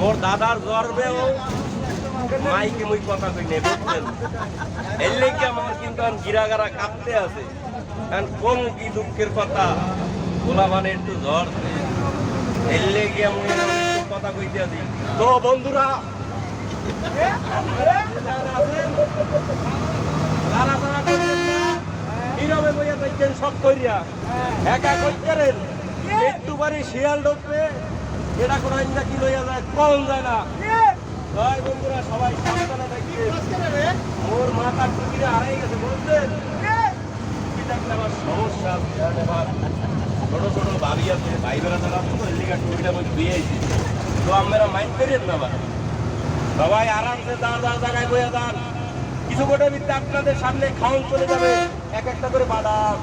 মোর দাদার গর্বেও মাইকে মুই কথা কই নেই বুঝছেন এর লেগে আমার কিন্তু গিরাগারা কাঁপতে আছে কারণ কোন কি দুঃখের কথা গোলা মানে একটু ঝড় এর লেগে আমি কথা কইতে আছি তো বন্ধুরা নীরবে বইয়া দেখছেন সব কইরা একা কইতেন একটু বাড়ি শিয়াল ঢুকবে এটা কোনো আইন কি লইয়া যায় কম যায় না ভাই বন্ধুরা সবাই সাবধানে থাকবেন ওর মাথা টুকিরে হারাই গেছে বলছেন কি দেখলে আমার সমস্যা ছোট ছোট ভাবি আছে ভাই বেড়া তারা লিগা টুকিটা মধ্যে দিয়েছি তো আমরা মাইন্ড করেন না সবাই আরামসে দাঁড় জায়গায় বইয়া দাঁড় কিছু গোটা মিথ্যা আপনাদের সামনে খাওয়ান চলে যাবে এক একটা করে বাদাম